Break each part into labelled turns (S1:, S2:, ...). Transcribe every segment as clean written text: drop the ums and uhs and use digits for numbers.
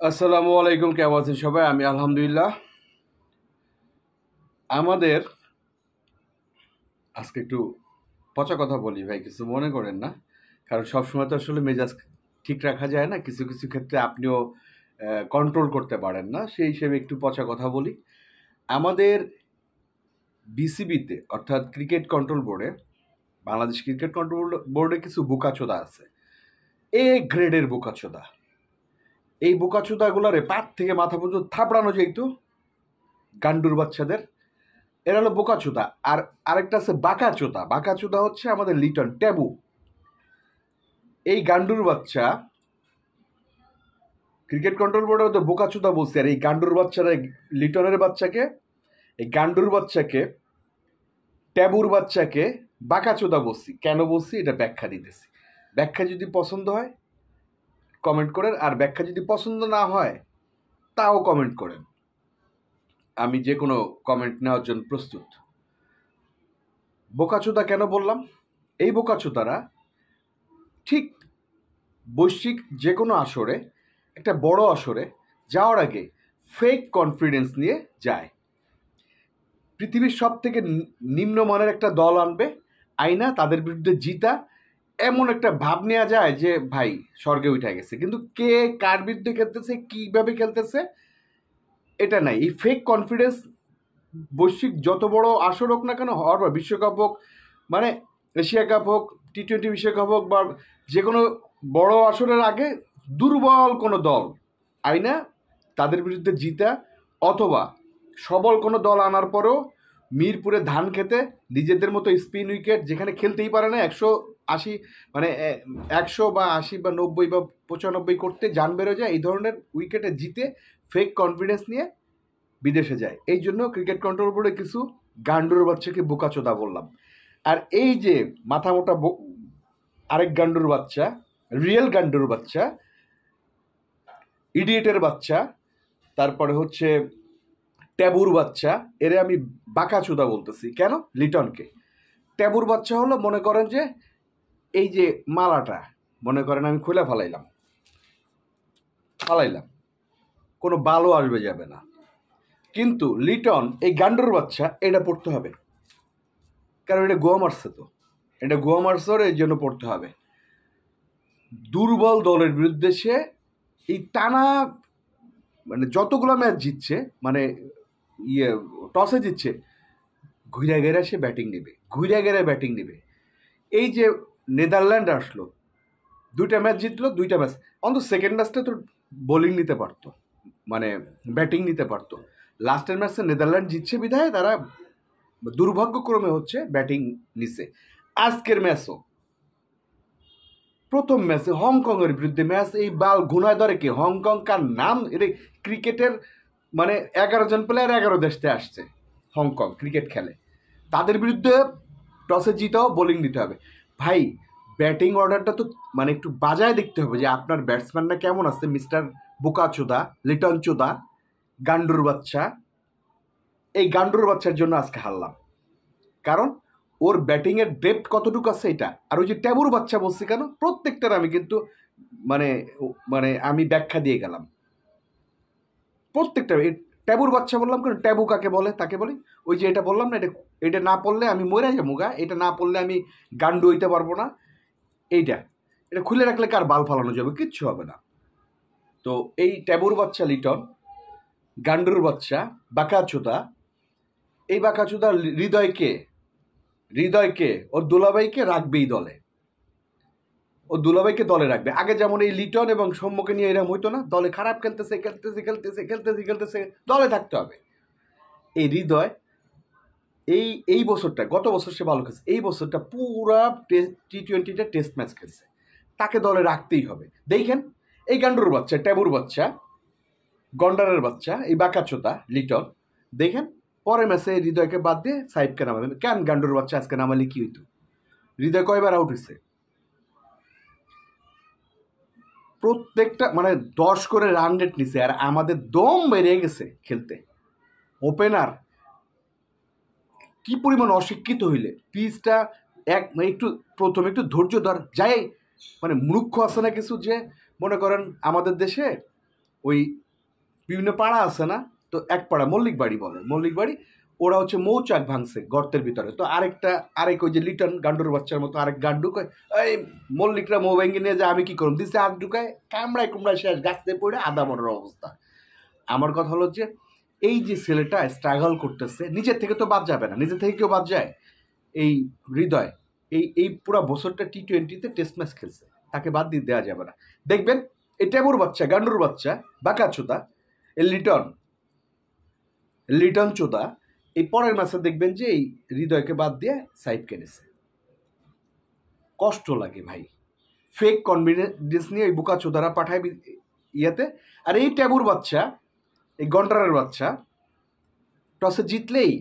S1: আসসালামু আলাইকুম, কেমন আছেন সবাই? আমি আলহামদুলিল্লাহ। আমাদের আজকে একটু পচা কথা বলি ভাই, কিছু মনে করেন না। কারণ সবসময় তো আসলে মেজাজ ঠিক রাখা যায় না, কিছু কিছু ক্ষেত্রে আপনিও কন্ট্রোল করতে পারেন না, সেই হিসেবে একটু পচা কথা বলি। আমাদের বিসিবিতে অর্থাৎ ক্রিকেট কন্ট্রোল বোর্ডে, বাংলাদেশ ক্রিকেট কন্ট্রোল বোর্ডে কিছু বোকাচোদা আছে, এ গ্রেডের বোকাচোদা। এই বোকাচোদাগুলারে পাত থেকে মাথা পর্যন্ত থাপড়ানো যেত গান্ডুর বাচ্চাদের। এরা হলো বোকাচোদা। আর আরেকটা আছে বাঁকাচোদা। বাঁকাচোদা হচ্ছে আমাদের লিটন ট্যাবু। এই গান্ডুর বাচ্চা ক্রিকেট কন্ট্রোল বোর্ডে ওদের বোকাচোদা বলছে, আর এই গান্ডুর বাচ্চারা লিটনের বাচ্চাকে, এই গান্ডুর বাচ্চাকে, ট্যাবুর বাচ্চাকে বাঁকাচোদা বলছি। কেন বলছি এটা ব্যাখ্যা দিতেছি। ব্যাখ্যা যদি পছন্দ হয় কমেন্ট করেন, আর ব্যাখ্যা যদি পছন্দ না হয় তাও কমেন্ট করেন। আমি যে কোনো কমেন্ট নেওয়ার জন্য প্রস্তুত। বোকাচোদা কেন বললাম? এই বোকাচোদারা ঠিক বৈশ্বিক যে কোনো আসরে, একটা বড় আসরে যাওয়ার আগে ফেক কনফিডেন্স নিয়ে যায়। পৃথিবীর সব থেকে নিম্নমানের একটা দল আনবে, আইনা তাদের বিরুদ্ধে জিতা, এমন একটা ভাব নেওয়া যায় যে ভাই স্বর্গে উঠে গেছে। কিন্তু কে কার বিরুদ্ধে খেলতেছে, কীভাবে খেলতেছে, এটা নাই। এই ফেক কনফিডেন্স বৈশ্বিক যত বড় আসর হোক না কেন, হওয়ার পর বিশ্বকাপ হোক, মানে এশিয়া কাপ হোক, টি-20 বিশ্বকাপ হোক, বা যে কোনো বড় আসরের আগে দুর্বল কোনো দল আইনা তাদের বিরুদ্ধে জিতা, অথবা সবল কোনো দল আনার পরেও মিরপুরে ধান খেতে নিজেদের মতো স্পিন উইকেট যেখানে খেলতেই পারে না, 180 মানে 100 বা 80 বা 90 বা 95 করতে জান বেরো যায়, এই ধরনের উইকেটে জিতে ফেক কনফিডেন্স নিয়ে বিদেশে যায়। এই জন্য ক্রিকেট কন্ট্রোল বোর্ডে কিছু গান্ডুর বাচ্চাকে বোকাচোদা বললাম। আর এই যে মাথা মোটা আরেক গান্ডুর বাচ্চা, রিয়েল গান্ডুর বাচ্চা, ইডিয়েটের বাচ্চা, তারপরে হচ্ছে ট্যাবুর বাচ্চা, এরে আমি বাঁকাচোদা বলতেছি। কেন? লিটনকে। ট্যাবুর বাচ্চা হলো, মনে করেন যে এই যে মালাটা, মনে করেন আমি খুলে ফালাইলাম, কোনো বালও আসবে যাবে না। কিন্তু লিটন এই গান্ডুর বাচ্চা এটা পড়তে হবে, কারণ এটা গোয়া মারছে, তো এটা গোয়া মারছে, এই জন্য পড়তে হবে। দুর্বল দলের বিরুদ্ধে সে এই টানা, মানে যতগুলো ম্যাচ জিতছে, মানে টসে জিতছে, ঘুরে গেরে সে ব্যাটিং নেবে। এই যে নেদারল্যান্ড আসলো, 2টা ম্যাচ জিতলো, 2টা ম্যাচ, অন্তত সেকেন্ড ম্যাচটা তো বোলিং নিতে পারতো, মানে ব্যাটিং নিতে পারতো। লাস্টের ম্যাচে নেদারল্যান্ড জিতছে বিধায় তারা দুর্ভাগ্যক্রমে হচ্ছে ব্যাটিং নিছে। আজকের ম্যাচও, প্রথম ম্যাচে হংকংয়ের বিরুদ্ধে ম্যাচ, এই বাল ঘুনায় ধরে কি হংকং কার নাম? এটা ক্রিকেটের মানে 11 জন প্লেয়ার 11 দেশতে আসছে, হংকং ক্রিকেট খেলে, তাদের বিরুদ্ধে টসে জিতাও বোলিং নিতে হবে। ভাই ব্যাটিং অর্ডারটা তো মানে একটু বাজায় দেখতে হবে যে আপনার ব্যাটসম্যানরা কেমন আছে। মিস্টার বোকাচোদা, লিটন চোদা, গান্ডুর বাচ্চা, এই গান্ডুর বাচ্চার জন্য আজকে হারলাম, কারণ ওর ব্যাটিংয়ের ডেপথ কতটুকু আছে এটা। আর ওই যে ট্যাবুর বাচ্চা বলছি কেন, প্রত্যেকটার আমি কিন্তু মানে মানে আমি ব্যাখ্যা দিয়ে গেলাম প্রত্যেকটা। ট্যাবুর বাচ্চা বললাম কেন, ট্যাবু কাকে বলে তাকে বলি। ওই যে এটা বললাম না, এটা না পড়লে আমি মরে যাবো গা, এটা না পড়লে আমি গান্ডু হইতে পারবো না, এটা খুলে রাখলে কার বাল ফালানো যাবে, কিচ্ছু হবে না। তো এই ট্যাবুর বাচ্চা লিটন, গান্ডুর বাচ্চা বাঁকাচোদা, এই বাঁকাচোদা হৃদয়কে ওর দুলাভাইকে রাখবেই দলে, ও দুলাভাইকে দলে রাখবে। আগে যেমন এই লিটন এবং সৌম্যকে নিয়ে এরকম হইতো না, দলে খারাপ খেলতেছে, দলে থাকতে হবে। এই হৃদয় এই বছরটা, গত বছর সে ভালো খেলছে, এই বছরটা পুরা টি-20তে টেস্ট ম্যাচ খেলছে, তাকে দলে রাখতেই হবে। দেখেন এই গান্ডুর বাচ্চা, ট্যাবুর বাচ্চা, গন্ডারের বাচ্চা, এই বাঁকাচোদা লিটন, দেখেন পরের ম্যাচে হৃদয়কে বাদ দিয়ে সাইফকে নামাবে কেন? গান্ডুর বাচ্চা আজকে নামালে কি হইতো? হৃদয় কয়বার আউট হয়েছে? প্রত্যেকটা মানে 10 করে রান রেট নিছে, আর আমাদের দম বেড়ে গেছে খেলতে। ওপেনার কি পরিমাণ অশিক্ষিত হইলে পিচটা একটু প্রথমে একটু ধৈর্য ধর যাই, মানে মূর্খ আছে না কিছু, যে মনে করেন আমাদের দেশে ওই বিভিন্ন পাড়া আছে না, তো এক পাড়া মল্লিক বাড়ি বলে, মল্লিক বাড়ি, ওরা হচ্ছে মৌচাক ভাঙছে গর্তের ভিতরে। তো আরেক ওই যে লিটন গান্ডুর বাচ্চার মতো আরেক গান ঢুকায়, এই মল্লিকরা মৌ ভেঙে নিয়ে যায়, আমি কি করুন দিচ্ছে, হাত ঢুকায় কামড়ায় কুমড়ায় শেষ, গাছতে পড়ে আদা মরার অবস্থা। আমার কথা হলো যে এই যে ছেলেটা স্ট্রাগল করতেছে, নিজের থেকে তো বাদ যাবে না, নিজের থেকে কেউ বাদ যায়? এই হৃদয় এই পুরো বছরটা T20-তে টেস্ট ম্যাচ খেলছে, তাকে বাদ দিয়ে দেওয়া যাবে না। দেখবেন এই ট্যাবুর বাচ্চা, গান্ডুর বাচ্চা, বাঁকা চোদা, এই লিটন চোদা, এই পরের ম্যাচে দেখবেন যে এই হৃদয়কে বাদ দিয়ে সাইড কেনেছে। কষ্ট লাগে ভাই, ফেক কনফিডেন্স নিয়ে এই বোকা চোদারা পাঠায় ইয়াতে। আর এই ট্যাবুর বাচ্চা, এই গন্ডারের বাচ্চা টসে জিতলেই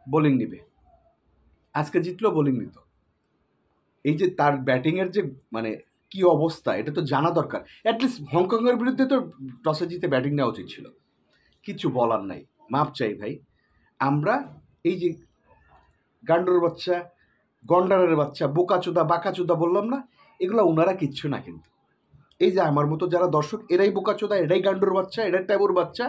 S1: বোলিং নিবে, আজকে জিতলেও বোলিং নিত। এই যে তার ব্যাটিংয়ের যে মানে কি অবস্থা, এটা তো জানা দরকার। অ্যাটলিস্ট হংকংয়ের বিরুদ্ধে তো টসে জিতে ব্যাটিং নেওয়া উচিত ছিল। কিছু বলার নাই, মাপ চাই ভাই। আমরা এই যে গান্ডুর বাচ্চা, গন্ডারের বাচ্চা, বোকাচোদা বাঁকাচোদা বললাম না, এগুলো ওনারা কিচ্ছু না। কিন্তু এই যে আমার মতো যারা দর্শক, এরাই বোকাচোদা, এরাই গান্ডুর বাচ্চা, এরাই ট্যাবুর বাচ্চা,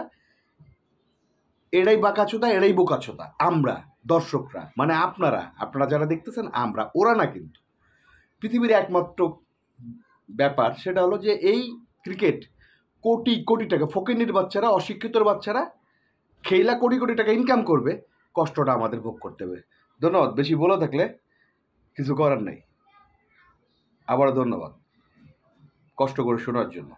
S1: এরাই বাঁকাচোদা, এরাই বোকাচোদা। আমরা দর্শকরা মানে আপনারা যারা দেখতেছেন, আমরা, ওরা না। কিন্তু পৃথিবীর একমাত্র ব্যাপার সেটা হলো যে এই ক্রিকেট কোটি কোটি টাকা, ফকিন্নির বাচ্চারা, অশিক্ষিত বাচ্চারা খেলা কোটি কোটি টাকা ইনকাম করবে, কষ্টটা আমাদের ভোগ করতে হবে। ধন্যবাদ, বেশি বলে থাকলে কিছু করার নেই। আবার ধন্যবাদ কষ্ট করে শোনার জন্য।